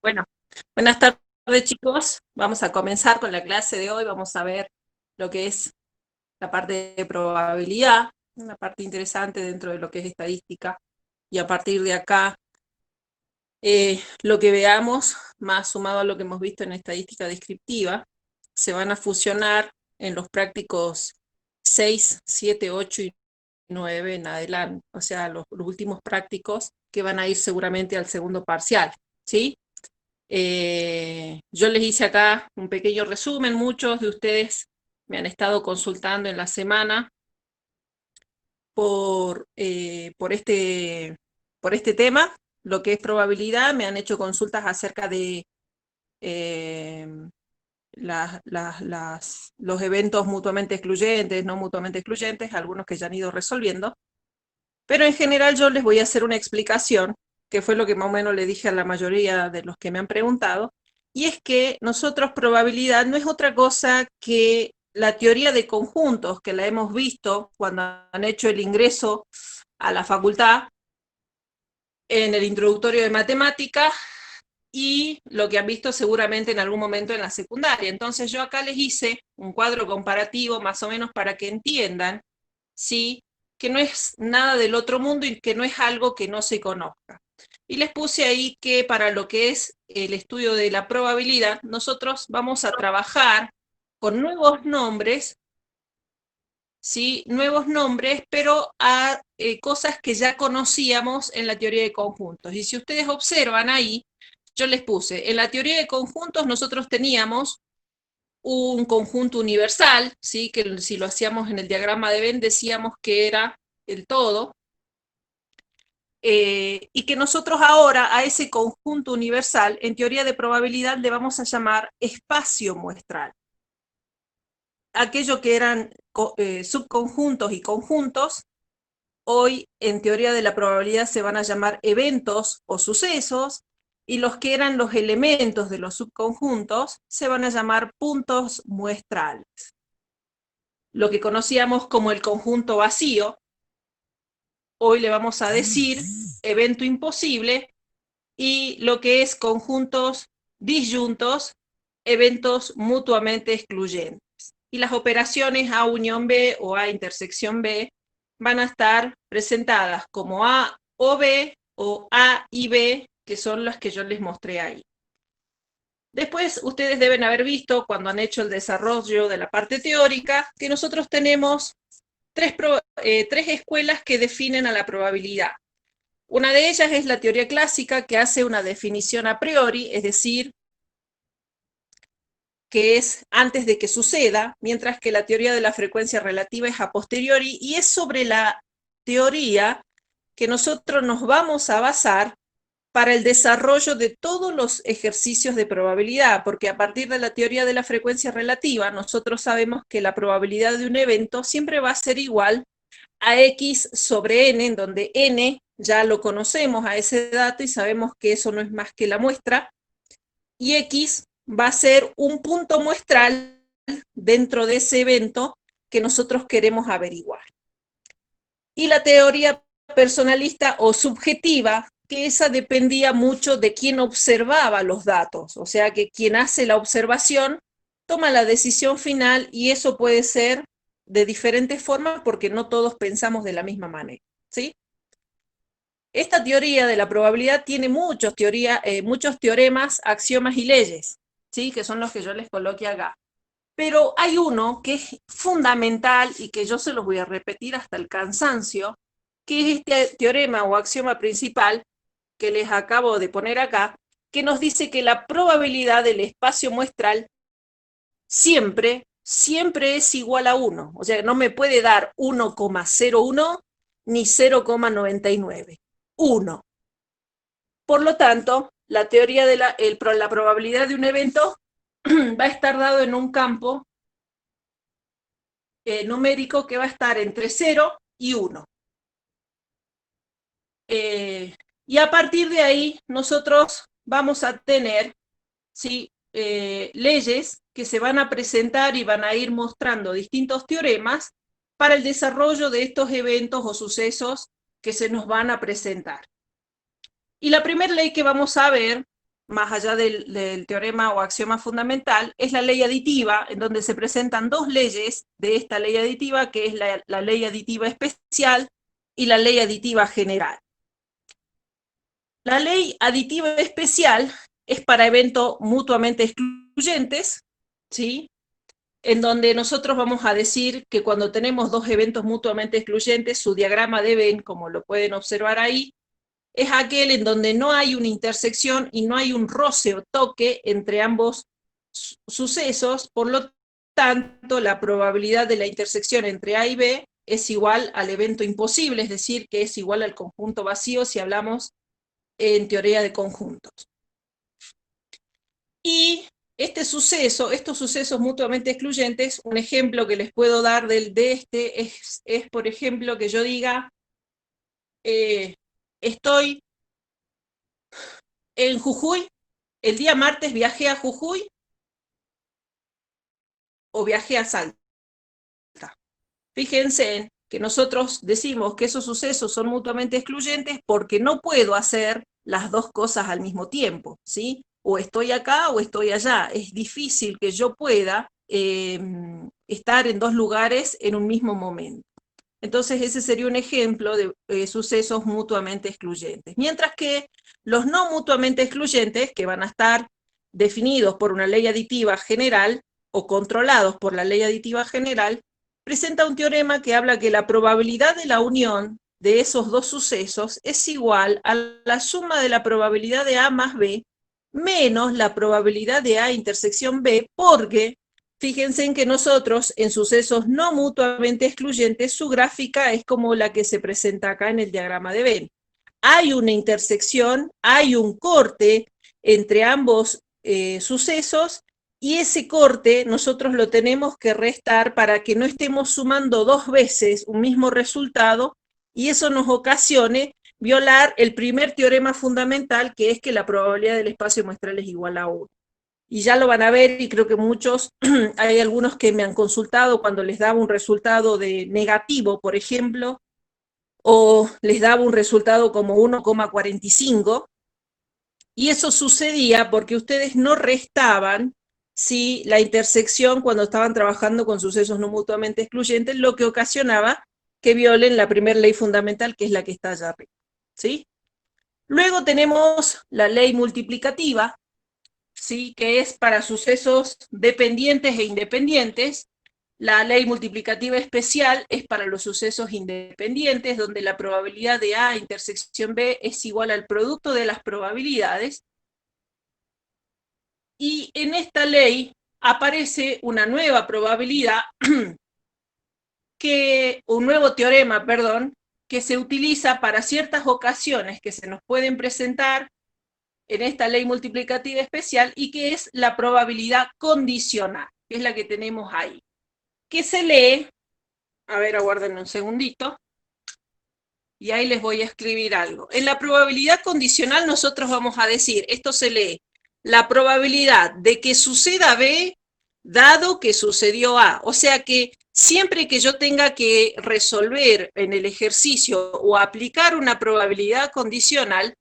Bueno, buenas tardes chicos. Vamos a comenzar con la clase de hoy. Vamos a ver lo que es la parte de probabilidad, una parte interesante dentro de lo que es estadística. Y a partir de acá, lo que veamos, más sumado a lo que hemos visto en estadística descriptiva, se van a fusionar en los prácticos 6, 7, 8 y 9 en adelante. O sea, los últimos prácticos que van a ir seguramente al segundo parcial, ¿sí? Yo les hice acá un pequeño resumen, muchos de ustedes me han estado consultando en la semana por este tema, lo que es probabilidad, me han hecho consultas acerca de eh, los eventos mutuamente excluyentes, no mutuamente excluyentes, algunos que ya han ido resolviendo, pero en general yo les voy a hacer una explicación, que fue lo que más o menos le dije a la mayoría de los que me han preguntado, y es que nosotros probabilidad no es otra cosa que la teoría de conjuntos, que la hemos visto cuando han hecho el ingreso a la facultad en el introductorio de matemáticas, y lo que han visto seguramente en algún momento en la secundaria. Entonces yo acá les hice un cuadro comparativo más o menos para que entiendan, ¿sí?, que no es nada del otro mundo y que no es algo que no se conozca. Y les puse ahí que para lo que es el estudio de la probabilidad, nosotros vamos a trabajar con nuevos nombres, ¿sí?, nuevos nombres, pero a cosas que ya conocíamos en la teoría de conjuntos. Y si ustedes observan ahí, yo les puse, en la teoría de conjuntos nosotros teníamos un conjunto universal, ¿sí?, que si lo hacíamos en el diagrama de Venn decíamos que era el todo, y que nosotros ahora a ese conjunto universal, en teoría de probabilidad, le vamos a llamar espacio muestral. Aquello que eran subconjuntos y conjuntos, hoy en teoría de la probabilidad se van a llamar eventos o sucesos, y los que eran los elementos de los subconjuntos se van a llamar puntos muestrales. Lo que conocíamos como el conjunto vacío, hoy le vamos a decir evento imposible, y lo que es conjuntos disyuntos, eventos mutuamente excluyentes. Y las operaciones A unión B o A intersección B van a estar presentadas como A o B o A y B, que son las que yo les mostré ahí. Después ustedes deben haber visto cuando han hecho el desarrollo de la parte teórica que nosotros tenemos tres escuelas que definen a la probabilidad. Una de ellas es la teoría clásica, que hace una definición a priori, es decir, que es antes de que suceda, mientras que la teoría de la frecuencia relativa es a posteriori, y es sobre la teoría que nosotros nos vamos a basar para el desarrollo de todos los ejercicios de probabilidad, porque a partir de la teoría de la frecuencia relativa, nosotros sabemos que la probabilidad de un evento siempre va a ser igual a x sobre n, en donde n ya lo conocemos a ese dato y sabemos que eso no es más que la muestra, y x va a ser un punto muestral dentro de ese evento que nosotros queremos averiguar. Y la teoría personalista o subjetiva, que esa dependía mucho de quién observaba los datos, o sea que quien hace la observación toma la decisión final, y eso puede ser de diferentes formas porque no todos pensamos de la misma manera, ¿sí? Esta teoría de la probabilidad tiene muchos teoremas, axiomas y leyes, ¿sí?, que son los que yo les coloqué acá. Pero hay uno que es fundamental y que yo se los voy a repetir hasta el cansancio, que es este teorema o axioma principal que les acabo de poner acá, que nos dice que la probabilidad del espacio muestral siempre, siempre es igual a 1. O sea, no me puede dar 1,01 ni 0,99. 1. Por lo tanto, la teoría de la probabilidad de un evento va a estar dado en un campo numérico que va a estar entre 0 y 1. Y a partir de ahí nosotros vamos a tener, ¿sí?, leyes que se van a presentar y van a ir mostrando distintos teoremas para el desarrollo de estos eventos o sucesos que se nos van a presentar. Y la primera ley que vamos a ver más allá del teorema o axioma fundamental, es la ley aditiva, en donde se presentan dos leyes de esta ley aditiva, que es la ley aditiva especial y la ley aditiva general. La ley aditiva especial es para eventos mutuamente excluyentes, ¿sí? En donde nosotros vamos a decir que cuando tenemos dos eventos mutuamente excluyentes, su diagrama de Venn, como lo pueden observar ahí, es aquel en donde no hay una intersección y no hay un roce o toque entre ambos sucesos, por lo tanto, la probabilidad de la intersección entre A y B es igual al evento imposible, es decir, que es igual al conjunto vacío si hablamos en teoría de conjuntos. Y estos sucesos mutuamente excluyentes, un ejemplo que les puedo dar de este es, por ejemplo, que yo diga, estoy en Jujuy, el día martes viajé a Jujuy o viajé a Salta. Fíjense en que nosotros decimos que esos sucesos son mutuamente excluyentes porque no puedo hacer las dos cosas al mismo tiempo, ¿sí? O estoy acá o estoy allá. Es difícil que yo pueda estar en dos lugares en un mismo momento. Entonces ese sería un ejemplo de sucesos mutuamente excluyentes. Mientras que los no mutuamente excluyentes, que van a estar definidos por una ley aditiva general o controlados por la ley aditiva general, presenta un teorema que habla que la probabilidad de la unión de esos dos sucesos es igual a la suma de la probabilidad de A más B menos la probabilidad de A intersección B, porque fíjense en que nosotros, en sucesos no mutuamente excluyentes, su gráfica es como la que se presenta acá en el diagrama de Venn. Hay una intersección, hay un corte entre ambos sucesos, y ese corte nosotros lo tenemos que restar para que no estemos sumando dos veces un mismo resultado, y eso nos ocasione violar el primer teorema fundamental, que es que la probabilidad del espacio muestral es igual a 1. Y ya lo van a ver, y creo que muchos, hay algunos que me han consultado cuando les daba un resultado de negativo, por ejemplo, o les daba un resultado como 1,45, y eso sucedía porque ustedes no restaban, ¿sí?, la intersección cuando estaban trabajando con sucesos no mutuamente excluyentes, lo que ocasionaba que violen la primera ley fundamental, que es la que está allá arriba, ¿sí? Luego tenemos la ley multiplicativa, ¿sí?, que es para sucesos dependientes e independientes. La ley multiplicativa especial es para los sucesos independientes, donde la probabilidad de A intersección B es igual al producto de las probabilidades. Y en esta ley aparece una nueva probabilidad, un nuevo teorema, perdón, que se utiliza para ciertas ocasiones que se nos pueden presentar en esta ley multiplicativa especial, y que es la probabilidad condicional, que es la que tenemos ahí, que se lee, a ver, aguarden un segundito, y ahí les voy a escribir algo. En la probabilidad condicional nosotros vamos a decir, esto se lee, la probabilidad de que suceda B dado que sucedió A. O sea que siempre que yo tenga que resolver en el ejercicio o aplicar una probabilidad condicional,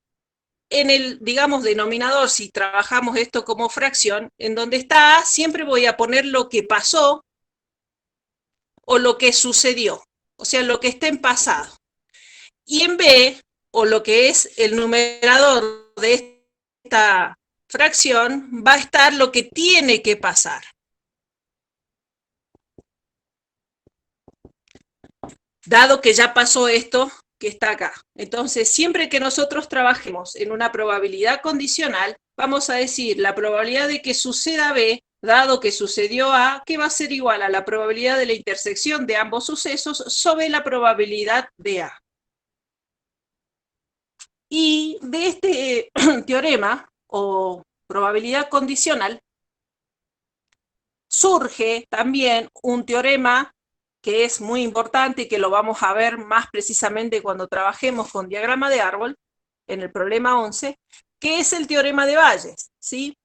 en el, digamos, denominador, si trabajamos esto como fracción, en donde está A, siempre voy a poner lo que pasó o lo que sucedió, o sea, lo que está en pasado. Y en B, o lo que es el numerador de esta fracción, va a estar lo que tiene que pasar. Dado que ya pasó esto que está acá. Entonces, siempre que nosotros trabajemos en una probabilidad condicional, vamos a decir la probabilidad de que suceda B, dado que sucedió A, que va a ser igual a la probabilidad de la intersección de ambos sucesos sobre la probabilidad de A. Y de este teorema, o probabilidad condicional, surge también un teorema que es muy importante y que lo vamos a ver más precisamente cuando trabajemos con diagrama de árbol, en el problema 11, que es el teorema de Bayes, ¿sí?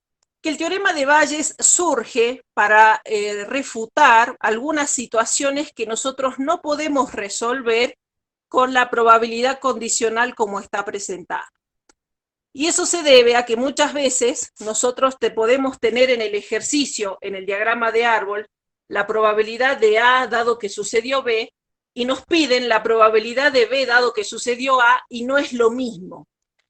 Que el teorema de Bayes surge para refutar algunas situaciones que nosotros no podemos resolver con la probabilidad condicional como está presentada. Y eso se debe a que muchas veces nosotros te podemos tener en el ejercicio, en el diagrama de árbol, la probabilidad de A dado que sucedió B, y nos piden la probabilidad de B dado que sucedió A, y no es lo mismo.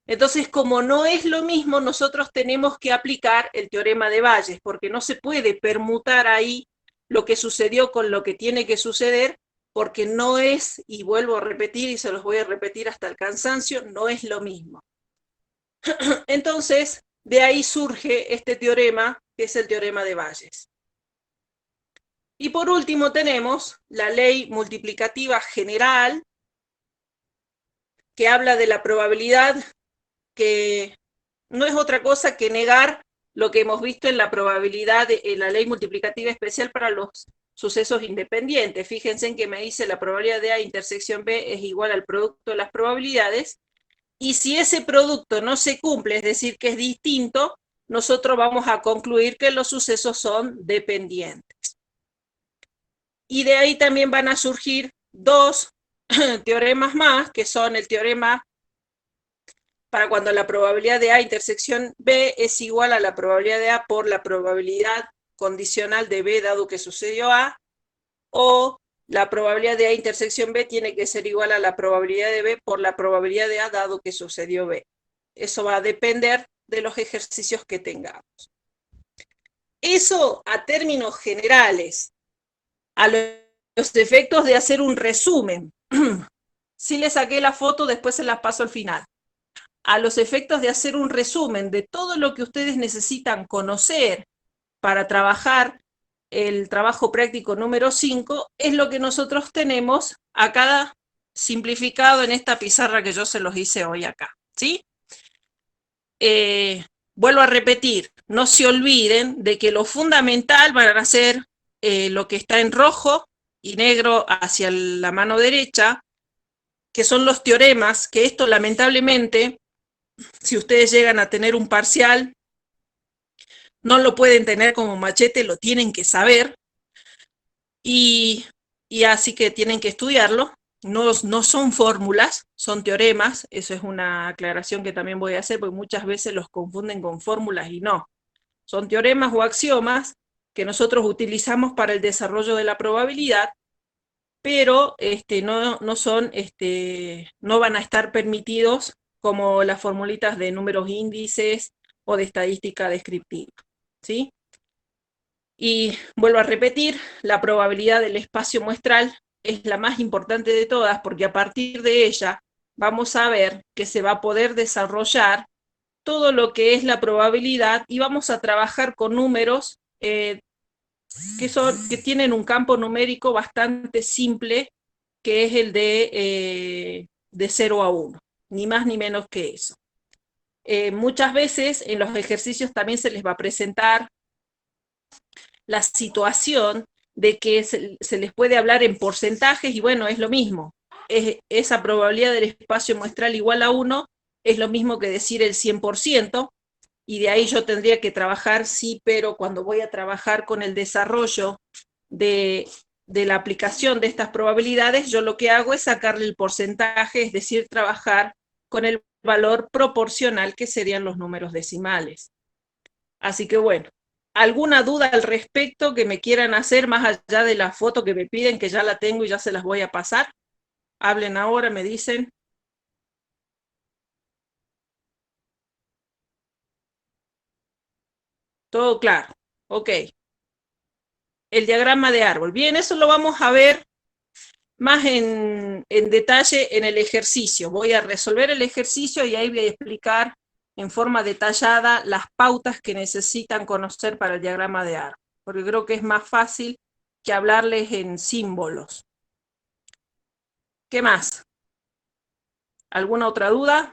Entonces, como no es lo mismo, nosotros tenemos que aplicar el teorema de Bayes, porque no se puede permutar ahí lo que sucedió con lo que tiene que suceder, porque no es, y vuelvo a repetir, y se los voy a repetir hasta el cansancio, no es lo mismo. Entonces, de ahí surge este teorema, que es el teorema de Bayes. Y por último tenemos la ley multiplicativa general, que habla de la probabilidad, que no es otra cosa que negar lo que hemos visto en la probabilidad, en la ley multiplicativa especial para los sucesos independientes. Fíjense en que me dice la probabilidad de A intersección B es igual al producto de las probabilidades, y si ese producto no se cumple, es decir, que es distinto, nosotros vamos a concluir que los sucesos son dependientes. Y de ahí también van a surgir dos teoremas más, que son el teorema para cuando la probabilidad de A intersección B es igual a la probabilidad de A por la probabilidad condicional de B dado que sucedió A, o la probabilidad de A intersección B tiene que ser igual a la probabilidad de B por la probabilidad de A dado que sucedió B. Eso va a depender de los ejercicios que tengamos. Eso a términos generales, a los efectos de hacer un resumen. Si le saqué la foto, después se las paso al final. A los efectos de hacer un resumen de todo lo que ustedes necesitan conocer para trabajar el trabajo práctico número 5, es lo que nosotros tenemos acá simplificado en esta pizarra que yo se los hice hoy acá, ¿sí? Vuelvo a repetir, no se olviden de que lo fundamental van a ser lo que está en rojo y negro hacia la mano derecha, que son los teoremas, que esto lamentablemente, si ustedes llegan a tener un parcial, no lo pueden tener como machete, lo tienen que saber, y así que tienen que estudiarlo. No son fórmulas, son teoremas, eso es una aclaración que también voy a hacer, porque muchas veces los confunden con fórmulas y no. Son teoremas o axiomas que nosotros utilizamos para el desarrollo de la probabilidad, pero no van a estar permitidos como las formulitas de números índices o de estadística descriptiva, ¿sí? Y vuelvo a repetir, la probabilidad del espacio muestral es la más importante de todas, porque a partir de ella vamos a ver que se va a poder desarrollar todo lo que es la probabilidad, y vamos a trabajar con números que tienen un campo numérico bastante simple, que es el de 0 a 1, ni más ni menos que eso. Muchas veces en los ejercicios también se les va a presentar la situación de que se les puede hablar en porcentajes, y bueno, es lo mismo. Esa probabilidad del espacio muestral igual a 1 es lo mismo que decir el 100%, y de ahí yo tendría que trabajar, sí, pero cuando voy a trabajar con el desarrollo de la aplicación de estas probabilidades, yo lo que hago es sacarle el porcentaje, es decir, trabajar con el valor proporcional, que serían los números decimales. Así que bueno, ¿alguna duda al respecto que me quieran hacer más allá de la foto que me piden, que ya la tengo y ya se las voy a pasar? Hablen ahora, me dicen. Todo claro. Ok. El diagrama de árbol. Bien, eso lo vamos a ver más en detalle en el ejercicio. Voy a resolver el ejercicio y ahí voy a explicar en forma detallada las pautas que necesitan conocer para el diagrama de árbol, porque creo que es más fácil que hablarles en símbolos. ¿Qué más? ¿Alguna otra duda?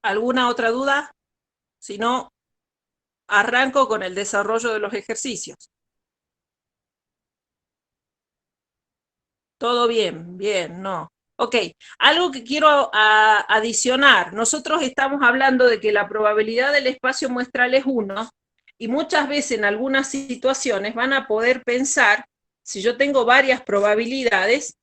¿Alguna otra duda? Si no, arranco con el desarrollo de los ejercicios. Todo bien, bien, no. Ok, algo que quiero adicionar. Nosotros estamos hablando de que la probabilidad del espacio muestral es 1, y muchas veces en algunas situaciones van a poder pensar Si yo tengo varias probabilidades,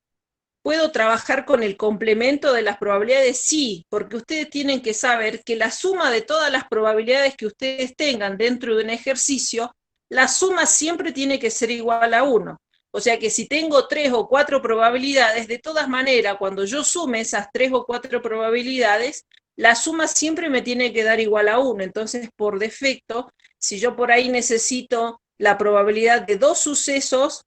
¿puedo trabajar con el complemento de las probabilidades? Sí, porque ustedes tienen que saber que la suma de todas las probabilidades que ustedes tengan dentro de un ejercicio, la suma siempre tiene que ser igual a 1. O sea que si tengo 3 o 4 probabilidades, de todas maneras, cuando yo sume esas 3 o 4 probabilidades, la suma siempre me tiene que dar igual a 1. Entonces, por defecto, si yo por ahí necesito la probabilidad de 2 sucesos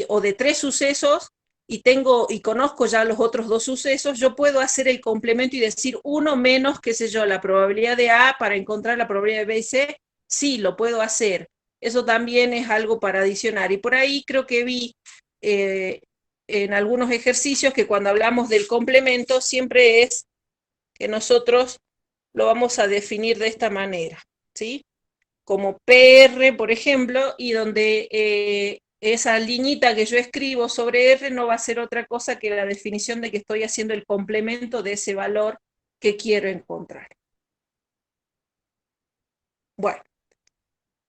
o de 3 sucesos, y conozco ya los otros 2 sucesos, yo puedo hacer el complemento y decir 1 menos, qué sé yo, la probabilidad de A para encontrar la probabilidad de B y C. Sí, lo puedo hacer. Eso también es algo para adicionar. Y por ahí creo que vi en algunos ejercicios que cuando hablamos del complemento siempre es que nosotros lo vamos a definir de esta manera, ¿sí? Como PR, por ejemplo, y donde esa liñita que yo escribo sobre R no va a ser otra cosa que la definición de que estoy haciendo el complemento de ese valor que quiero encontrar. Bueno,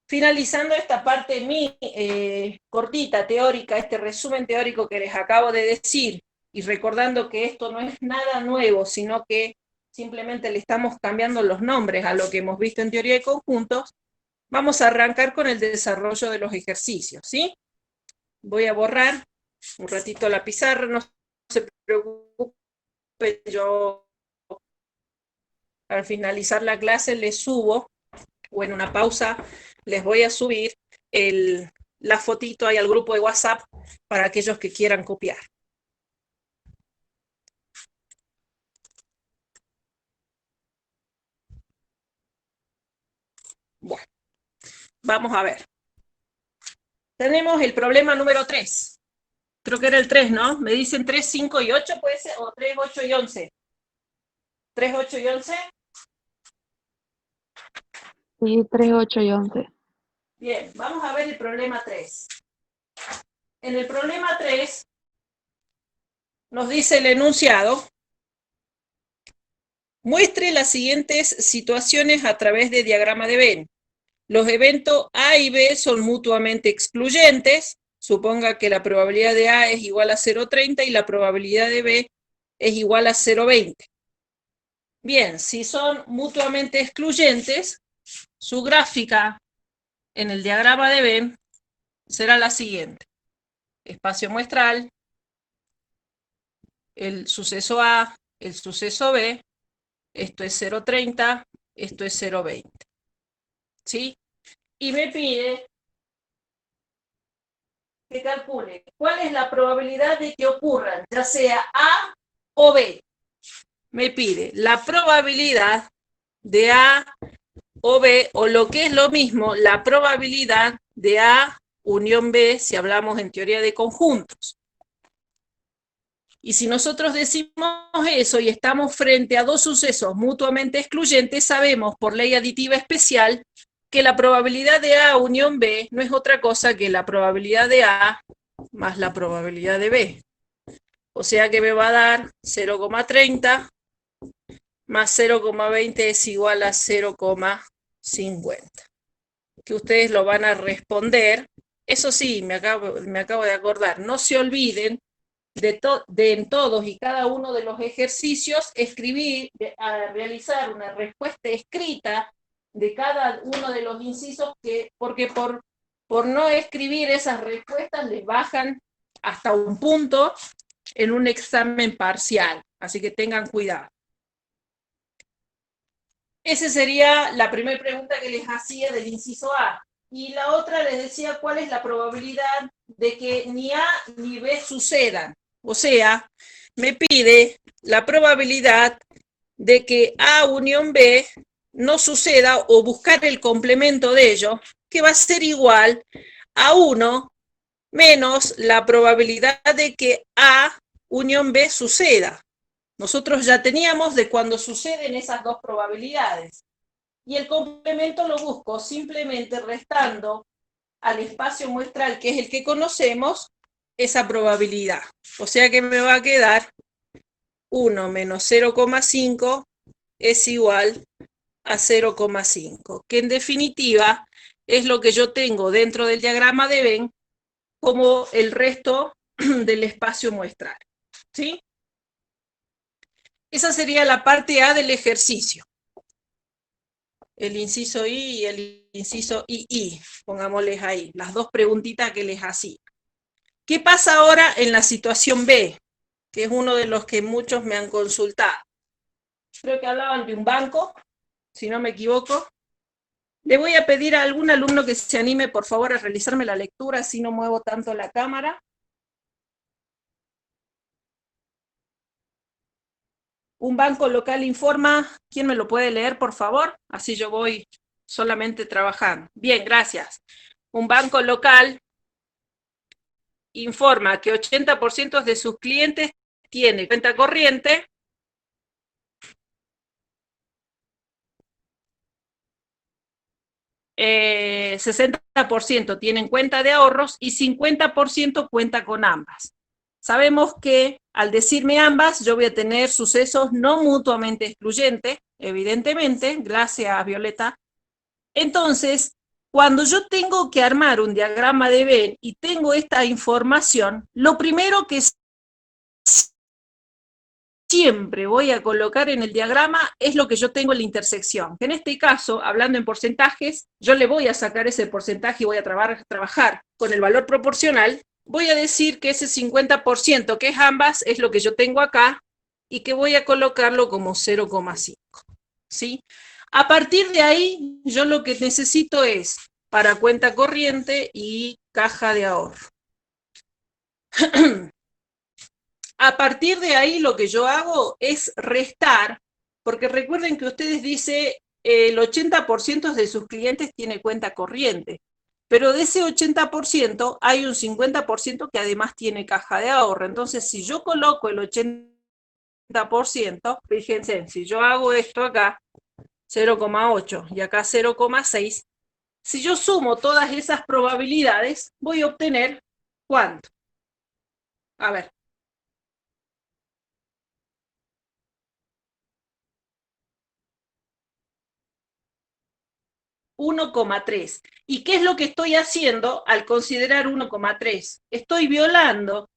finalizando esta parte cortita, teórica, este resumen teórico que les acabo de decir, y recordando que esto no es nada nuevo, sino que simplemente le estamos cambiando los nombres a lo que hemos visto en teoría de conjuntos, vamos a arrancar con el desarrollo de los ejercicios, ¿sí? Voy a borrar un ratito la pizarra, no se preocupen, yo al finalizar la clase les subo, o en una pausa les voy a subir la fotito ahí al grupo de WhatsApp para aquellos que quieran copiar. Bueno, vamos a ver. Tenemos el problema número 3. Creo que era el 3, ¿no? Me dicen 3, 5 y 8, puede ser, o 3, 8 y 11. 3, 8 y 11. Sí, 3, 8 y 11. Bien, vamos a ver el problema 3. En el problema 3 nos dice el enunciado: muestre las siguientes situaciones a través de diagrama de Venn. Los eventos A y B son mutuamente excluyentes. Suponga que la probabilidad de A es igual a 0,30 y la probabilidad de B es igual a 0,20. Bien, si son mutuamente excluyentes, su gráfica en el diagrama de Venn será la siguiente. Espacio muestral, el suceso A, el suceso B, esto es 0,30, esto es 0,20. ¿Sí? Y me pide que calcule cuál es la probabilidad de que ocurran, ya sea A o B. Me pide la probabilidad de A o B, o lo que es lo mismo, la probabilidad de A unión B, si hablamos en teoría de conjuntos. Y si nosotros decimos eso y estamos frente a dos sucesos mutuamente excluyentes, sabemos por ley aditiva especial que la probabilidad de A unión B no es otra cosa que la probabilidad de A más la probabilidad de B. O sea que me va a dar 0,30 más 0,20 es igual a 0,50. Que ustedes lo van a responder. Eso sí, me acabo de acordar, no se olviden de en todos y cada uno de los ejercicios realizar una respuesta escrita de cada uno de los incisos, porque por no escribir esas respuestas les bajan hasta un punto en un examen parcial, así que tengan cuidado. Esa sería la primera pregunta que les hacía del inciso A. Y la otra les decía cuál es la probabilidad de que ni A ni B sucedan. O sea, me pide la probabilidad de que A unión B no suceda o buscar el complemento de ello, que va a ser igual a 1 menos la probabilidad de que A unión B suceda. Nosotros ya teníamos de cuando suceden esas dos probabilidades. Y el complemento lo busco simplemente restando al espacio muestral, que es el que conocemos, esa probabilidad. O sea que me va a quedar 1 menos 0,5 es igual a 0,5, que en definitiva es lo que yo tengo dentro del diagrama de Venn como el resto del espacio muestral. ¿Sí? Esa sería la parte A del ejercicio. El inciso I y el inciso II, pongámosles ahí, las dos preguntitas que les hacía. ¿Qué pasa ahora en la situación B? Que es uno de los que muchos me han consultado. Creo que hablaban de un banco, si no me equivoco. Le voy a pedir a algún alumno que se anime, por favor, a realizarme la lectura, así no muevo tanto la cámara. Un banco local informa, ¿quién me lo puede leer, por favor? Así yo voy solamente trabajando. Bien, gracias. Un banco local informa que 80% de sus clientes tiene cuenta corriente, eh, 60% tienen cuenta de ahorros y 50% cuenta con ambas. Sabemos que al decirme ambas, yo voy a tener sucesos no mutuamente excluyentes, evidentemente, gracias Violeta. Entonces, cuando yo tengo que armar un diagrama de Venn y tengo esta información, lo primero que siempre voy a colocar en el diagrama es lo que yo tengo en la intersección. En este caso, hablando en porcentajes, yo le voy a sacar ese porcentaje y voy a trabajar con el valor proporcional. Voy a decir que ese 50%, que es ambas, es lo que yo tengo acá y que voy a colocarlo como 0,5. ¿Sí? A partir de ahí, yo lo que necesito es para cuenta corriente y caja de ahorro. A partir de ahí lo que yo hago es restar, porque recuerden que ustedes dicen el 80% de sus clientes tiene cuenta corriente, pero de ese 80% hay un 50% que además tiene caja de ahorro. Entonces, si yo coloco el 80%, fíjense, si yo hago esto acá, 0,8 y acá 0,6, si yo sumo todas esas probabilidades, voy a obtener ¿cuánto? A ver. 1,3. ¿Y qué es lo que estoy haciendo al considerar 1,3? Estoy violando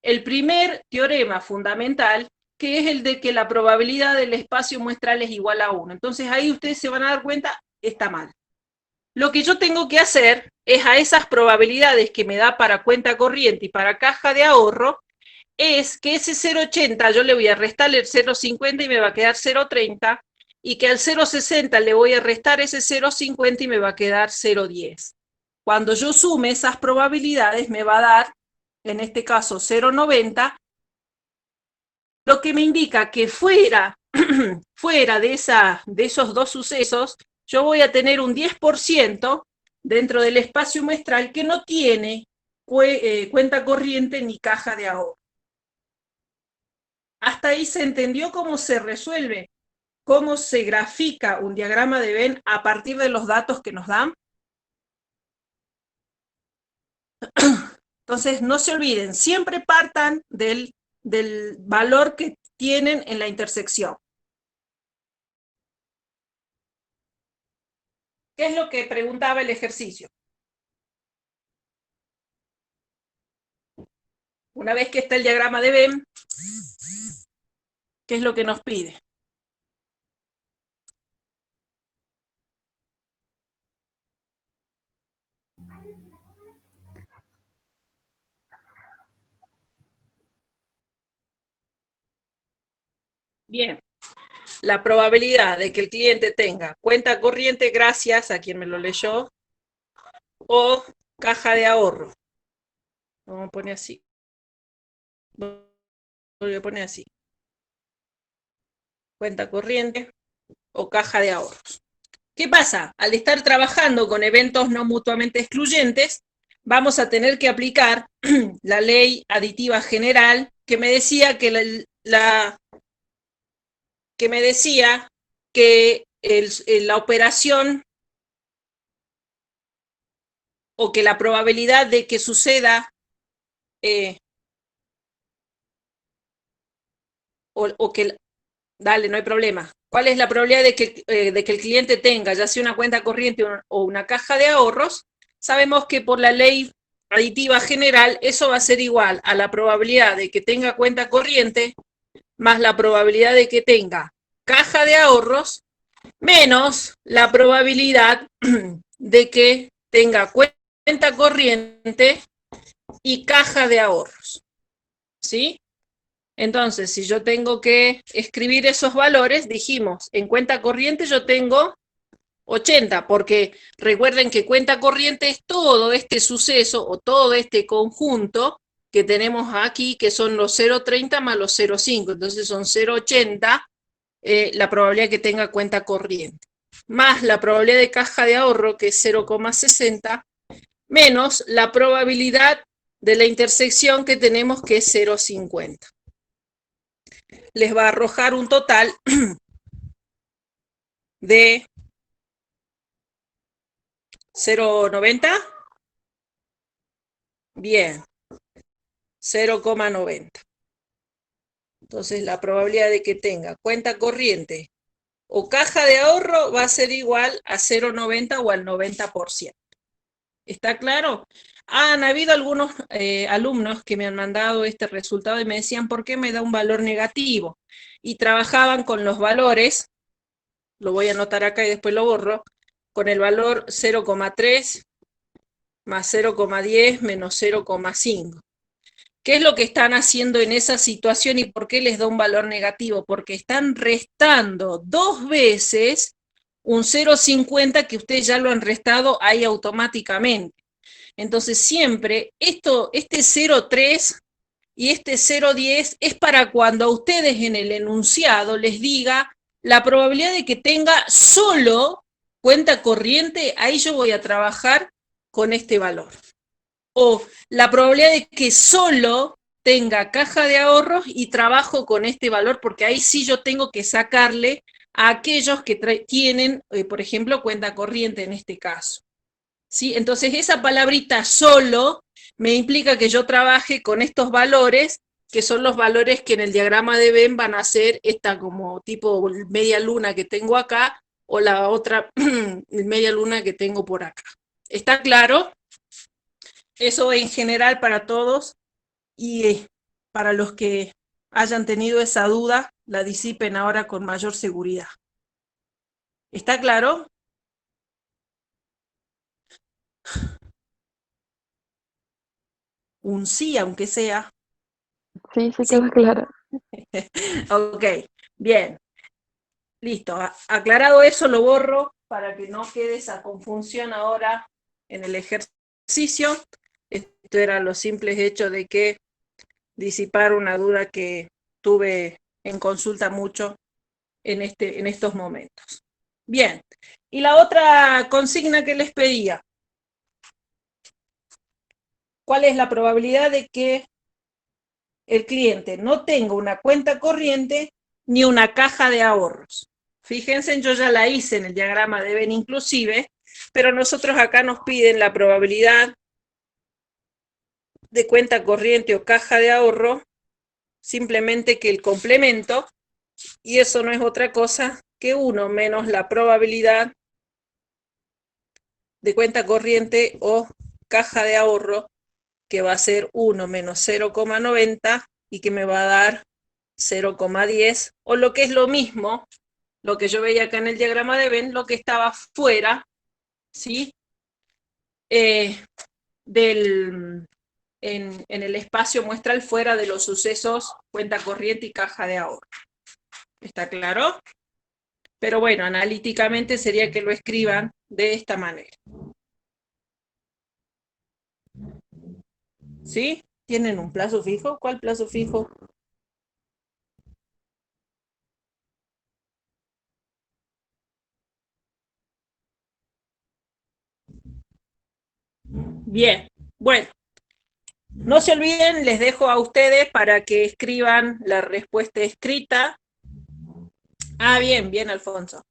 el primer teorema fundamental, que es el de que la probabilidad del espacio muestral es igual a 1. Entonces ahí ustedes se van a dar cuenta, está mal. Lo que yo tengo que hacer es a esas probabilidades que me da para cuenta corriente y para caja de ahorro, es que ese 0,80 yo le voy a restar el 0,50 y me va a quedar 0,30, y que al 0,60 le voy a restar ese 0,50 y me va a quedar 0,10. Cuando yo sume esas probabilidades me va a dar, en este caso, 0,90, lo que me indica que fuera de esos dos sucesos, yo voy a tener un 10% dentro del espacio muestral que no tiene cuenta corriente ni caja de ahorro. ¿Hasta ahí se entendió cómo se resuelve? ¿Cómo se grafica un diagrama de Venn a partir de los datos que nos dan? Entonces, no se olviden, siempre partan del valor que tienen en la intersección. ¿Qué es lo que preguntaba el ejercicio? Una vez que está el diagrama de Venn, ¿qué es lo que nos pide? Bien, la probabilidad de que el cliente tenga cuenta corriente gracias a quien me lo leyó o caja de ahorro. Vamos a poner así. Voy a poner así. Cuenta corriente o caja de ahorros. ¿Qué pasa? Al estar trabajando con eventos no mutuamente excluyentes, vamos a tener que aplicar la ley aditiva general que me decía que la operación o que la probabilidad de que suceda o que dale, no hay problema. ¿Cuál es la probabilidad de que el cliente tenga ya sea una cuenta corriente o una caja de ahorros? Sabemos que por la ley aditiva general, eso va a ser igual a la probabilidad de que tenga cuenta corriente más la probabilidad de que tenga caja de ahorros menos la probabilidad de que tenga cuenta corriente y caja de ahorros. ¿Sí? Entonces, si yo tengo que escribir esos valores, dijimos, en cuenta corriente yo tengo 80, porque recuerden que cuenta corriente es todo este suceso o todo este conjunto que tenemos aquí, que son los 0,30 más los 0,5, entonces son 0,80 la probabilidad que tenga cuenta corriente, más la probabilidad de caja de ahorro, que es 0,60, menos la probabilidad de la intersección que tenemos, que es 0,50. Les va a arrojar un total de 0,90. Bien, 0,90. Entonces la probabilidad de que tenga cuenta corriente o caja de ahorro va a ser igual a 0,90 o al 90%. ¿Está claro? Han habido algunos alumnos que me han mandado este resultado y me decían, ¿por qué me da un valor negativo? Y trabajaban con los valores, lo voy a anotar acá y después lo borro, con el valor 0,3 más 0,10 menos 0,5. ¿Qué es lo que están haciendo en esa situación y por qué les da un valor negativo? Porque están restando 2 veces un 0,50 que ustedes ya lo han restado ahí automáticamente. Entonces siempre este 0,3 y este 0,10 es para cuando a ustedes en el enunciado les diga la probabilidad de que tenga solo cuenta corriente, ahí yo voy a trabajar con este valor. O la probabilidad de que solo tenga caja de ahorros y trabajo con este valor, porque ahí sí yo tengo que sacarle a aquellos que tienen, por ejemplo, cuenta corriente en este caso. ¿Sí? Entonces esa palabrita solo me implica que yo trabaje con estos valores, que son los valores que en el diagrama de Venn van a ser esta como tipo media luna que tengo acá, o la otra media luna que tengo por acá. ¿Está claro? Eso en general para todos, y para los que hayan tenido esa duda, la disipen ahora con mayor seguridad. ¿Está claro? Un sí, aunque sea. Sí, sí Sí. quedó claro. Ok, bien. Listo. Aclarado eso, lo borro para que no quede esa confusión ahora en el ejercicio. Esto era los simples hechos de que disipar una duda que tuve en consulta mucho en estos momentos. Bien. Y la otra consigna que les pedía, ¿cuál es la probabilidad de que el cliente no tenga una cuenta corriente ni una caja de ahorros? Fíjense, yo ya la hice en el diagrama de Venn inclusive, pero nosotros acá nos piden la probabilidad de cuenta corriente o caja de ahorro, simplemente que el complemento, y eso no es otra cosa que 1 menos la probabilidad de cuenta corriente o caja de ahorro, que va a ser 1 menos 0,90 y que me va a dar 0,10, o lo que es lo mismo, lo que yo veía acá en el diagrama de Venn, lo que estaba fuera, ¿sí? En el espacio muestral fuera de los sucesos cuenta corriente y caja de ahorro. ¿Está claro? Pero bueno, analíticamente sería que lo escriban de esta manera. ¿Sí? ¿Tienen un plazo fijo? ¿Cuál plazo fijo? Bien, bueno, no se olviden, les dejo a ustedes para que escriban la respuesta escrita. Ah, bien, bien, Alfonso.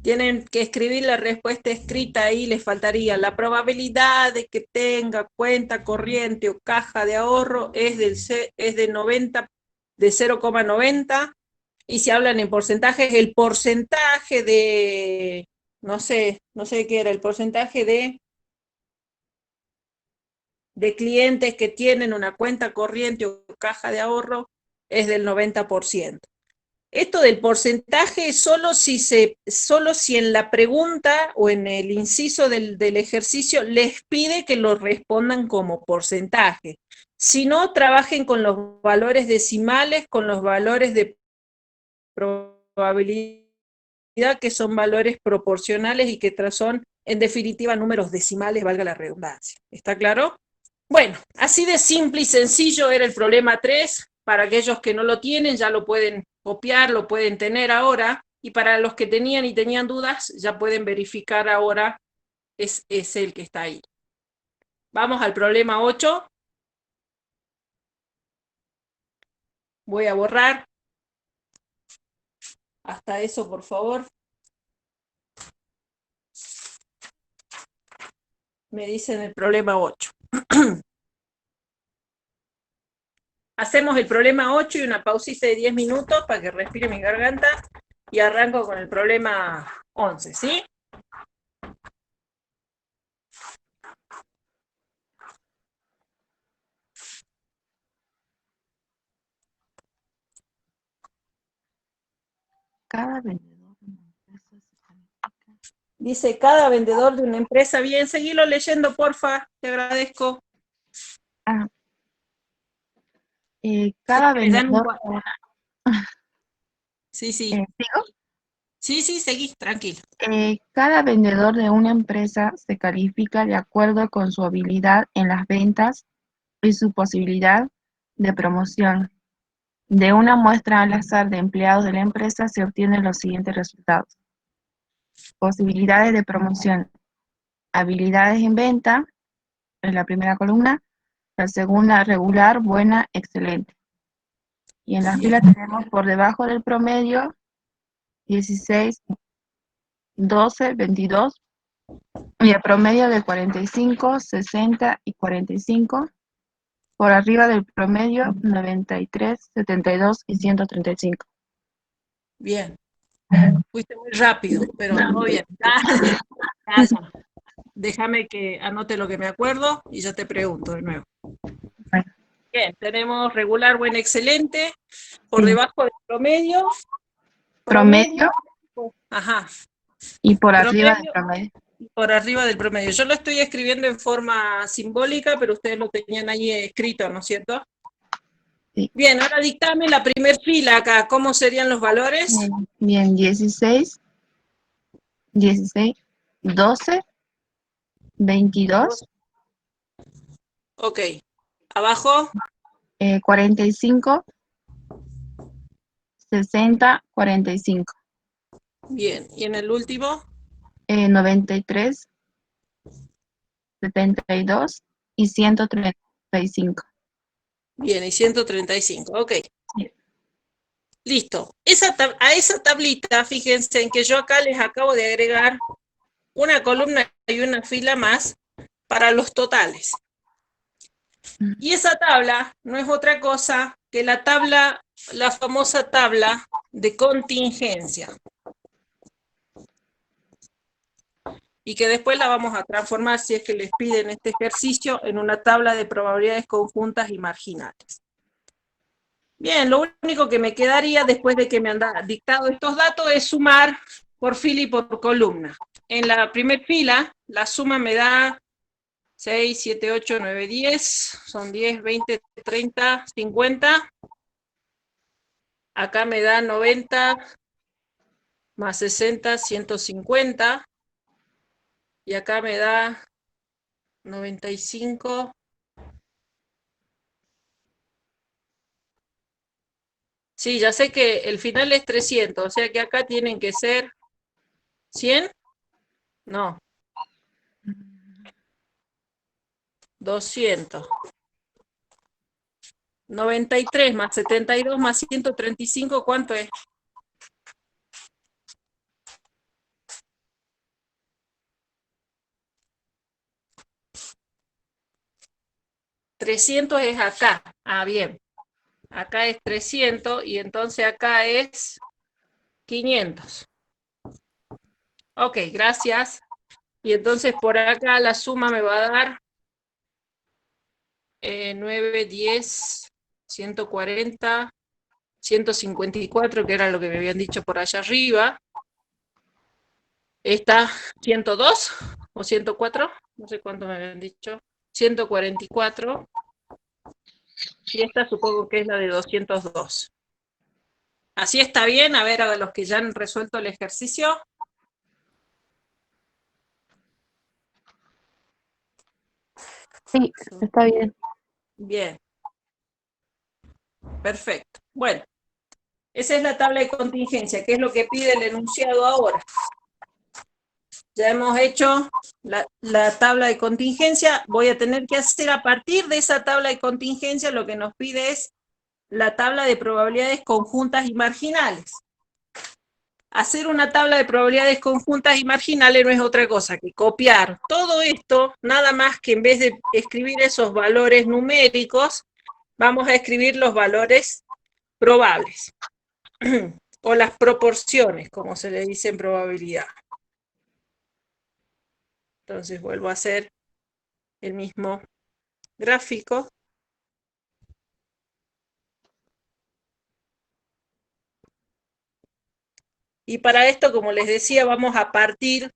Tienen que escribir la respuesta escrita ahí, les faltaría la probabilidad de que tenga cuenta corriente o caja de ahorro es de 90, de 0,90, y si hablan en porcentajes, el porcentaje de, no sé qué era, el porcentaje de de clientes que tienen una cuenta corriente o caja de ahorro es del 90%. Esto del porcentaje solo si en la pregunta o en el inciso del ejercicio les pide que lo respondan como porcentaje. Si no, trabajen con los valores decimales, con los valores de probabilidad, que son valores proporcionales y que son, en definitiva, números decimales, valga la redundancia. ¿Está claro? Bueno, así de simple y sencillo era el problema 3. Para aquellos que no lo tienen, ya lo pueden copiar, lo pueden tener ahora. Y para los que tenían y tenían dudas, ya pueden verificar ahora, es el que está ahí. Vamos al problema 8. Voy a borrar. Hasta eso, por favor. Me dicen el problema 8. Hacemos el problema 8 y una pausita de 10 minutos para que respire mi garganta y arranco con el problema 11, ¿sí? Cada vendedor de una empresa se califica. Dice, cada vendedor de una empresa, bien, seguilo leyendo, porfa, te agradezco. Ah, Si cada quieres, dame un vendedor de una, Sí, sí. ¿sigo? Sí, sí, seguí, tranquilo. Cada vendedor de una empresa se califica de acuerdo con su habilidad en las ventas y su posibilidad de promoción. De una muestra al azar de empleados de la empresa se obtienen los siguientes resultados. Posibilidades de promoción. Habilidades en venta, en la primera columna. La segunda, regular, buena, excelente. Y en la fila tenemos por debajo del promedio 16, 12, 22. Y el promedio de 45, 60 y 45. Por arriba del promedio 93, 72 y 135. Bien, fuiste muy rápido, pero todo bien. Ya, ya. Déjame que anote lo que me acuerdo y yo te pregunto de nuevo. Bueno, Bien, tenemos regular, buen, excelente. Por sí. debajo del promedio. Promedio Ajá. y por arriba del Promedio promedio. y por arriba del promedio. Yo lo estoy escribiendo en forma simbólica, pero ustedes lo tenían ahí escrito, ¿no es cierto? Sí. Bien, ahora dictame la primer fila acá. ¿Cómo serían los valores? Bien, 16, 12, 22, Ok. Abajo. 45, 60, 45. Bien. ¿Y en el último? 93, 72 y 135. Bien, y 135. Ok. Sí. Listo. A esa tablita, fíjense en que yo acá les acabo de agregar una columna y una fila más para los totales. Y esa tabla no es otra cosa que la famosa tabla de contingencia. Y que después la vamos a transformar, si es que les piden este ejercicio, en una tabla de probabilidades conjuntas y marginales. Bien, lo único que me quedaría después de que me han dictado estos datos es sumar por fila y por columna. En la primera fila, la suma me da 6, 7, 8, 9, 10, son 10, 20, 30, 50. Acá me da 90 más 60, 150. Y acá me da 95. Sí, ya sé que el final es 300, o sea que acá tienen que ser 100. No, 200. 93 más 72 más 135, ¿cuánto es? 300 es acá. Ah, bien. Acá es 300 y entonces acá es 500. Ok, gracias. Y entonces por acá la suma me va a dar 9, 10, 140, 154, que era lo que me habían dicho por allá arriba. Esta 102 o 104, no sé cuánto me habían dicho. 144. Y esta supongo que es la de 202. Así está bien. A ver, a los que ya han resuelto el ejercicio. Sí, está bien. Bien. Perfecto. Bueno, esa es la tabla de contingencia, que es lo que pide el enunciado ahora. Ya hemos hecho la tabla de contingencia. Voy a tener que hacer a partir de esa tabla de contingencia, lo que nos pide es la tabla de probabilidades conjuntas y marginales. Hacer una tabla de probabilidades conjuntas y marginales no es otra cosa que copiar todo esto, nada más que en vez de escribir esos valores numéricos, vamos a escribir los valores probables, o las proporciones, como se le dice en probabilidad. Entonces vuelvo a hacer el mismo gráfico. Y para esto, como les decía, vamos a partir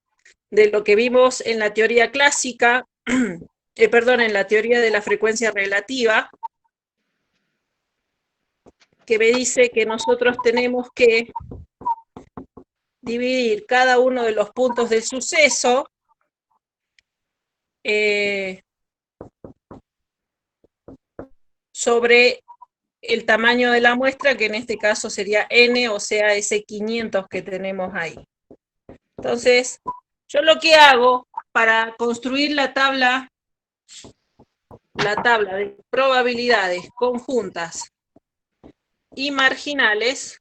de lo que vimos en la teoría clásica, en la teoría de la frecuencia relativa, que me dice que nosotros tenemos que dividir cada uno de los puntos del suceso sobre el tamaño de la muestra, que en este caso sería n, o sea, ese 500 que tenemos ahí. Entonces, yo lo que hago para construir la tabla de probabilidades conjuntas y marginales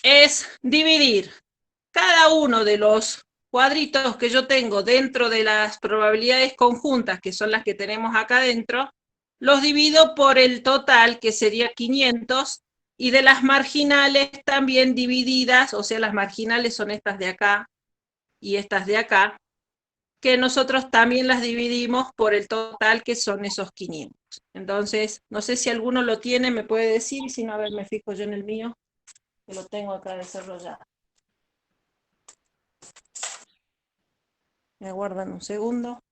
es dividir cada uno de los cuadritos que yo tengo dentro de las probabilidades conjuntas, que son las que tenemos acá dentro, los divido por el total, que sería 500, y de las marginales también divididas, o sea, las marginales son estas de acá y estas de acá, que nosotros también las dividimos por el total, que son esos 500. Entonces, no sé si alguno lo tiene, me puede decir, y si no, a ver, me fijo yo en el mío, que lo tengo acá desarrollado. Me aguardan un segundo.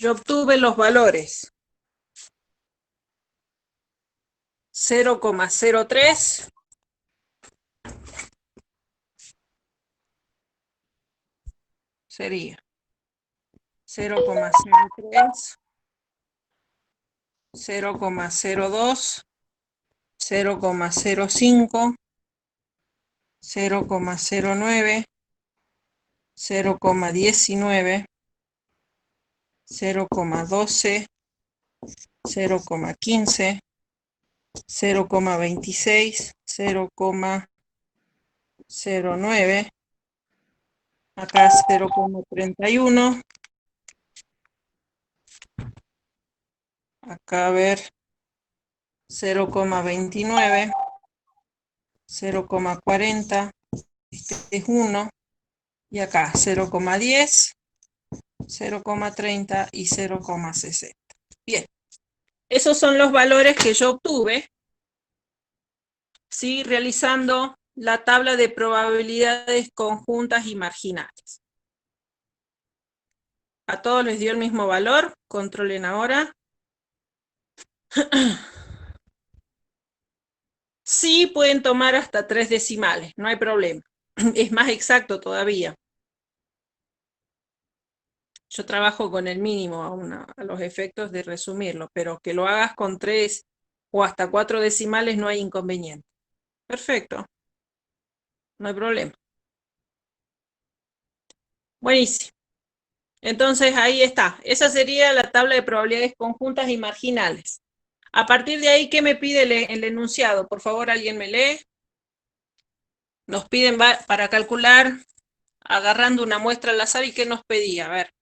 Yo obtuve los valores 0,03, sería 0,03, 0,02, 0,05, 0,09, 0,19, 0,12, 0,15, 0,26, 0,09, acá 0,31, acá a ver 0,29, 0,40, este es 1, y acá 0,10, 0,30 y 0,60. Bien, esos son los valores que yo obtuve, ¿sí?, realizando la tabla de probabilidades conjuntas y marginales. A todos les dio el mismo valor, controlen ahora. Sí, pueden tomar hasta 3 decimales, no hay problema. Es más exacto todavía. Yo trabajo con el mínimo a los efectos de resumirlo, pero que lo hagas con 3 o hasta 4 decimales no hay inconveniente. Perfecto. No hay problema. Buenísimo. Entonces ahí está. Esa sería la tabla de probabilidades conjuntas y marginales. A partir de ahí, ¿qué me pide el enunciado? Por favor, ¿alguien me lee? Nos piden para calcular, agarrando una muestra al azar, ¿y qué nos pedía? A ver.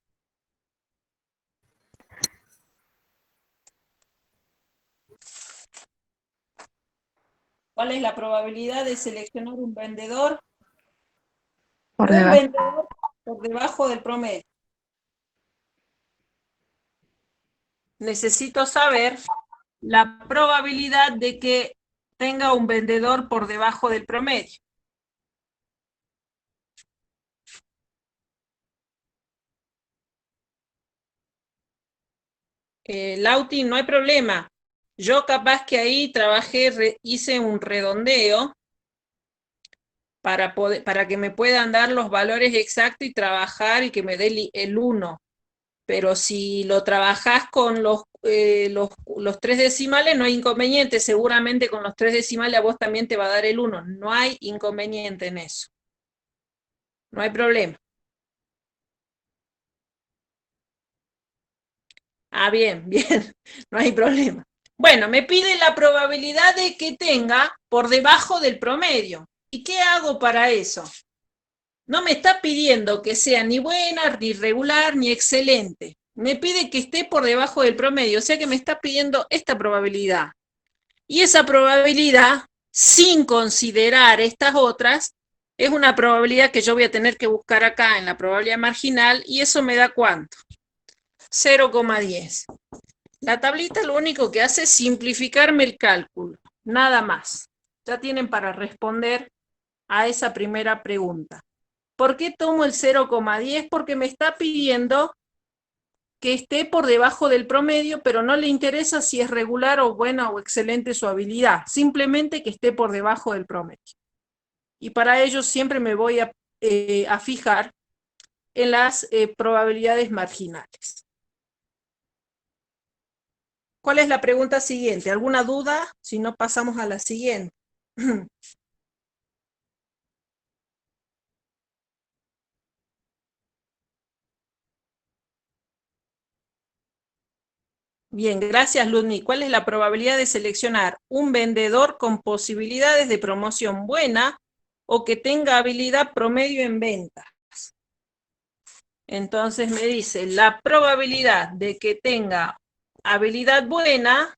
¿Cuál es la probabilidad de seleccionar un vendedor? Por Un debajo. vendedor por debajo del promedio. Necesito saber la probabilidad de que tenga un vendedor por debajo del promedio. Lauti, no hay problema. Yo capaz que ahí trabajé, hice un redondeo para que me puedan dar los valores exactos y trabajar y que me dé el 1. Pero si lo trabajás con los 3 decimales, no hay inconveniente. Seguramente con los 3 decimales a vos también te va a dar el 1. No hay inconveniente en eso. No hay problema. Ah, bien, bien. No hay problema. Bueno, me pide la probabilidad de que tenga por debajo del promedio. ¿Y qué hago para eso? No me está pidiendo que sea ni buena, ni regular, ni excelente. Me pide que esté por debajo del promedio, o sea que me está pidiendo esta probabilidad. Y esa probabilidad, sin considerar estas otras, es una probabilidad que yo voy a tener que buscar acá en la probabilidad marginal, y eso me da ¿cuánto? 0,10. La tablita lo único que hace es simplificarme el cálculo, nada más. Ya tienen para responder a esa primera pregunta. ¿Por qué tomo el 0,10? Porque me está pidiendo que esté por debajo del promedio, pero no le interesa si es regular o buena o excelente su habilidad, simplemente que esté por debajo del promedio. Y para ello siempre me voy a fijar en las probabilidades marginales. ¿Cuál es la pregunta siguiente? ¿Alguna duda? Si no, pasamos a la siguiente. Bien, gracias Ludmi. ¿Cuál es la probabilidad de seleccionar un vendedor con posibilidades de promoción buena o que tenga habilidad promedio en ventas? Entonces me dice la probabilidad de que tenga habilidad buena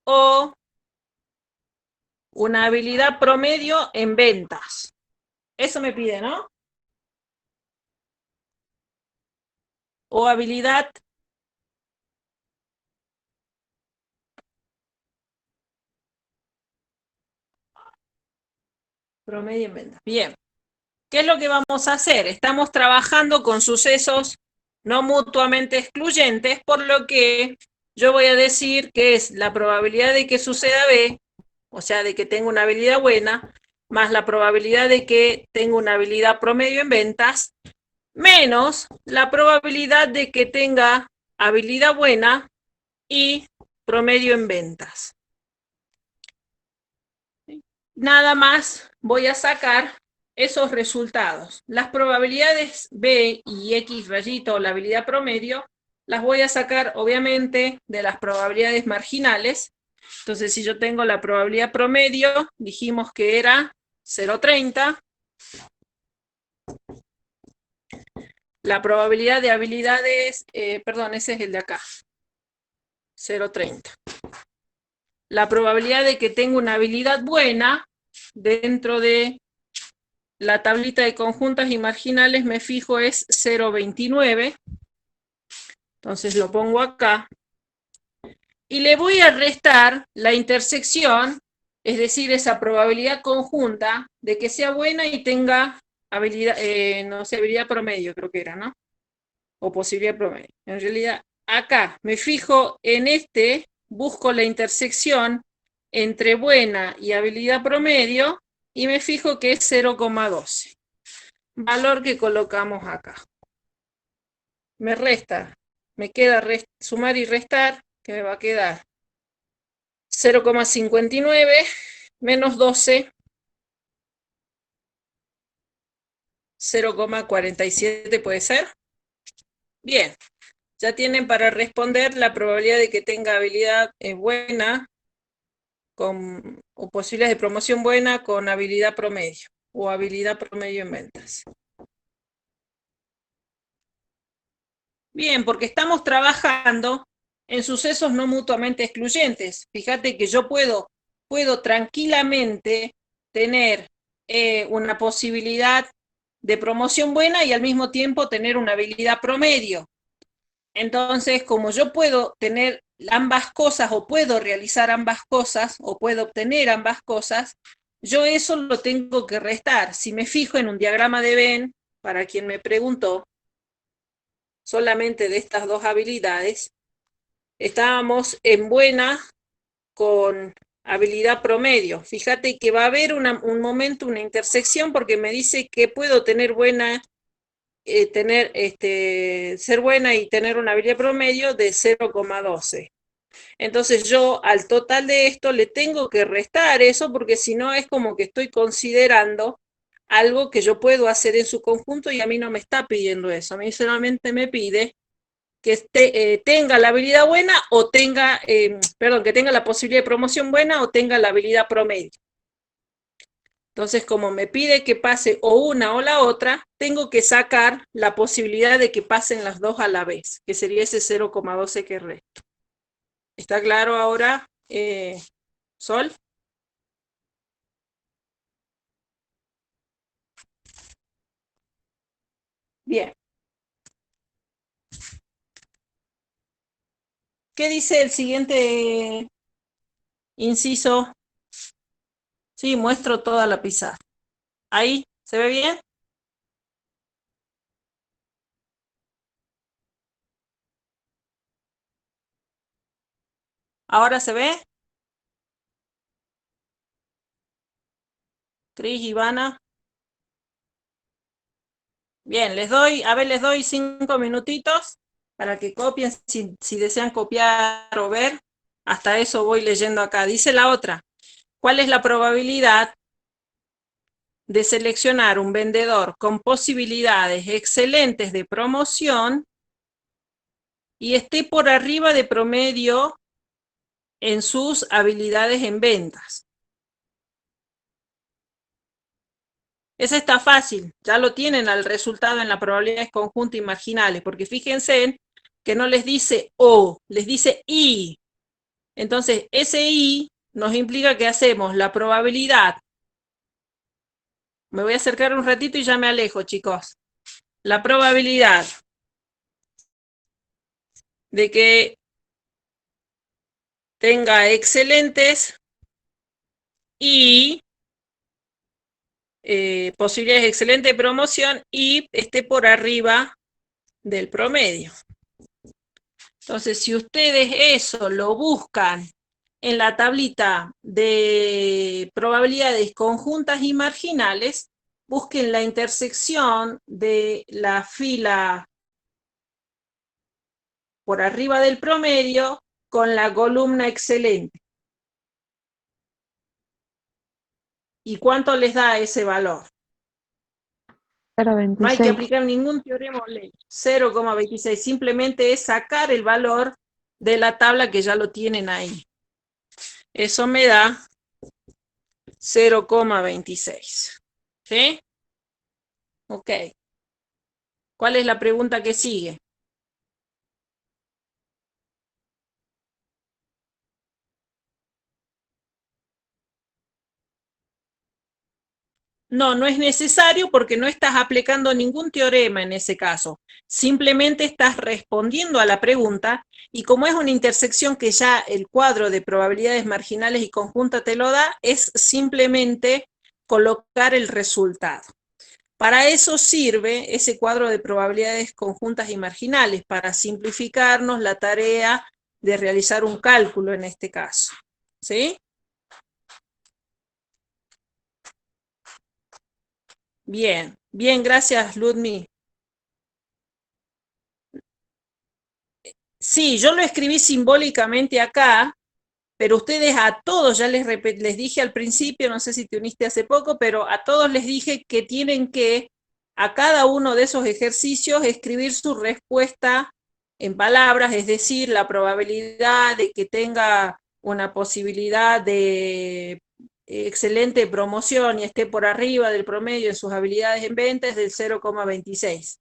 o una habilidad promedio en ventas. Eso me pide, ¿no? O habilidad promedio en ventas. Bien. ¿Qué es lo que vamos a hacer? Estamos trabajando con sucesos no mutuamente excluyentes, por lo que yo voy a decir que es la probabilidad de que suceda B, o sea, de que tenga una habilidad buena, más la probabilidad de que tenga una habilidad promedio en ventas, menos la probabilidad de que tenga habilidad buena y promedio en ventas. Nada más voy a sacar esos resultados. Las probabilidades B y X rayito, o la habilidad promedio, las voy a sacar obviamente de las probabilidades marginales. Entonces, si yo tengo la probabilidad promedio, dijimos que era 0,30. La probabilidad de habilidades, perdón, ese es el de acá, 0,30. La probabilidad de que tenga una habilidad buena dentro de la tablita de conjuntas y marginales, me fijo, es 0,29. Entonces lo pongo acá. Y le voy a restar la intersección, es decir, esa probabilidad conjunta de que sea buena y tenga habilidad, no sé, habilidad promedio, creo que era, ¿no? O posibilidad promedio. En realidad, acá me fijo en este, busco la intersección entre buena y habilidad promedio y me fijo que es 0,12. Valor que colocamos acá. Me resta, me queda sumar y restar, que me va a quedar 0,59 menos 12, 0,47 puede ser. Bien, ya tienen para responder la probabilidad de que tenga habilidad buena o posibilidades de promoción buena con habilidad promedio. o habilidad promedio en ventas. Bien, porque estamos trabajando en sucesos no mutuamente excluyentes. Fíjate que yo puedo tranquilamente tener una posibilidad de promoción buena y al mismo tiempo tener una habilidad promedio. Entonces, como yo puedo tener ambas cosas o puedo realizar ambas cosas o puedo obtener ambas cosas, yo eso lo tengo que restar. Si me fijo en un diagrama de Venn, para quien me preguntó, solamente de estas dos habilidades, estábamos en buena con habilidad promedio. Fíjate que va a haber un momento, una intersección, porque me dice que puedo tener buena, ser buena y tener una habilidad promedio de 0,12. Entonces yo al total de esto le tengo que restar eso, porque si no es como que estoy considerando algo que yo puedo hacer en su conjunto y a mí no me está pidiendo eso. A mí solamente me pide que tenga la habilidad buena o tenga, que tenga la posibilidad de promoción buena o tenga la habilidad promedio. Entonces, como me pide que pase o una o la otra, tengo que sacar la posibilidad de que pasen las dos a la vez, que sería ese 0,12 que resto. ¿Está claro ahora, Sol? Bien. ¿Qué dice el siguiente inciso? Sí, muestro toda la pizarra. ¿Ahí? ¿Se ve bien? ¿Ahora se ve? Cris, Ivana. Bien, les doy 5 minutitos para que copien si desean copiar o ver. Hasta eso voy leyendo acá. Dice la otra. ¿Cuál es la probabilidad de seleccionar un vendedor con posibilidades excelentes de promoción y esté por arriba de promedio en sus habilidades en ventas? Esa está fácil, ya lo tienen al resultado en las probabilidades conjuntas y marginales, porque fíjense que no les dice o, les dice y. Entonces, ese y nos implica que hacemos la probabilidad. Me voy a acercar un ratito y ya me alejo, chicos. La probabilidad de que tenga excelentes y posibilidades excelentes de promoción y esté por arriba del promedio. Entonces, si ustedes eso lo buscan en la tablita de probabilidades conjuntas y marginales, busquen la intersección de la fila por arriba del promedio con la columna excelente. ¿Y cuánto les da ese valor? 0,26. No hay que aplicar ningún teorema o ley. 0,26. Simplemente es sacar el valor de la tabla que ya lo tienen ahí. Eso me da 0,26. ¿Sí? Ok. ¿Cuál es la pregunta que sigue? No, no es necesario porque no estás aplicando ningún teorema en ese caso. Simplemente estás respondiendo a la pregunta y como es una intersección que ya el cuadro de probabilidades marginales y conjunta te lo da, es simplemente colocar el resultado. Para eso sirve ese cuadro de probabilidades conjuntas y marginales, para simplificarnos la tarea de realizar un cálculo en este caso. ¿Sí? Bien, bien, gracias, Ludmi. Sí, yo lo escribí simbólicamente acá, pero ustedes a todos, ya les dije al principio, no sé si te uniste hace poco, pero a todos les dije que tienen que, a cada uno de esos ejercicios, escribir su respuesta en palabras, es decir, la probabilidad de que tenga una posibilidad de excelente promoción y esté por arriba del promedio en sus habilidades en venta es del 0,26.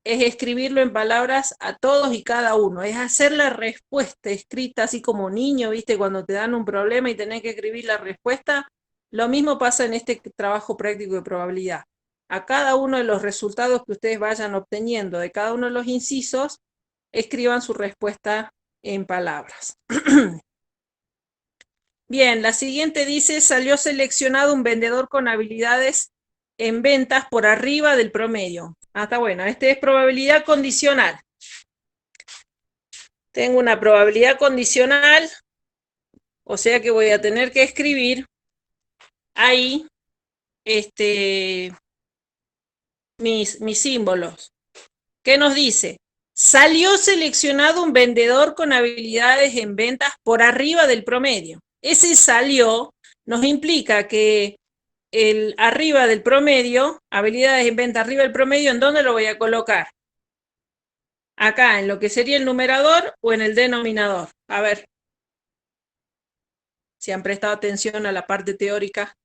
Es escribirlo en palabras a todos y cada uno, es hacer la respuesta escrita así como niño, ¿viste? Cuando te dan un problema y tenés que escribir la respuesta, lo mismo pasa en este trabajo práctico de probabilidad. A cada uno de los resultados que ustedes vayan obteniendo de cada uno de los incisos, escriban su respuesta en palabras. Bien, la siguiente dice, salió seleccionado un vendedor con habilidades en ventas por arriba del promedio. Ah, está bueno, este es probabilidad condicional. Tengo una probabilidad condicional, o sea que voy a tener que escribir ahí mis símbolos. ¿Qué nos dice? Salió seleccionado un vendedor con habilidades en ventas por arriba del promedio. Ese salió nos implica que el arriba del promedio, habilidades en venta arriba del promedio, ¿en dónde lo voy a colocar? Acá, en lo que sería el numerador o en el denominador. A ver si han prestado atención a la parte teórica.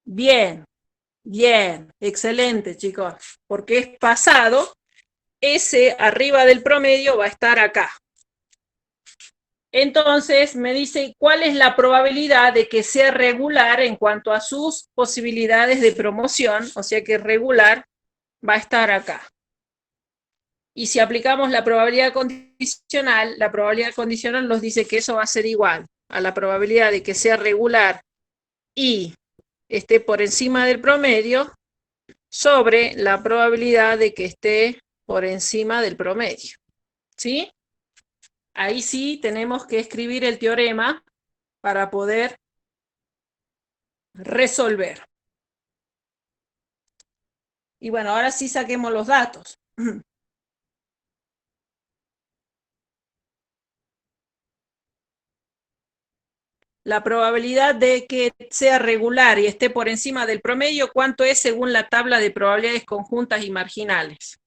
Bien, bien, excelente, chicos, porque es pasado, ese arriba del promedio va a estar acá. Entonces me dice cuál es la probabilidad de que sea regular en cuanto a sus posibilidades de promoción, o sea que regular va a estar acá. Y si aplicamos la probabilidad condicional nos dice que eso va a ser igual a la probabilidad de que sea regular y esté por encima del promedio sobre la probabilidad de que esté por encima del promedio. ¿Sí? Ahí sí tenemos que escribir el teorema para poder resolver. Y bueno, ahora sí saquemos los datos. La probabilidad de que sea regular y esté por encima del promedio, ¿cuánto es según la tabla de probabilidades conjuntas y marginales?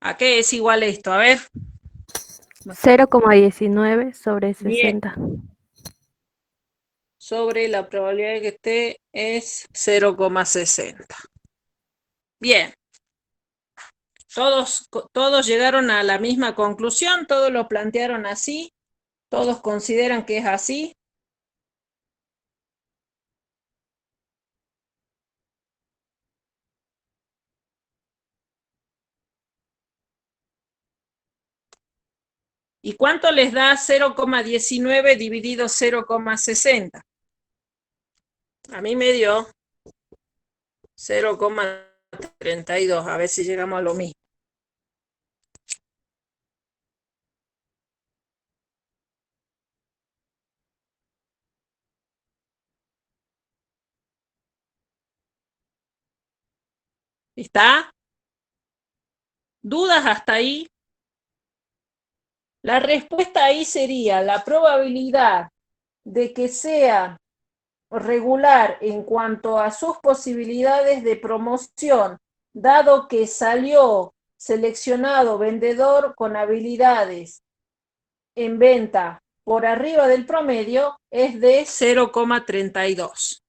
¿A qué es igual esto? A ver. 0,19 sobre Bien. 60. Sobre la probabilidad de que esté es 0,60. Bien. Todos llegaron a la misma conclusión, todos lo plantearon así, todos consideran que es así. ¿Y cuánto les da 0,19 dividido 0,60? A mí me dio 0,32, a ver si llegamos a lo mismo. ¿Está? ¿Dudas hasta ahí? La respuesta ahí sería la probabilidad de que sea regular en cuanto a sus posibilidades de promoción, dado que salió seleccionado vendedor con habilidades en venta por arriba del promedio, es de 0,32.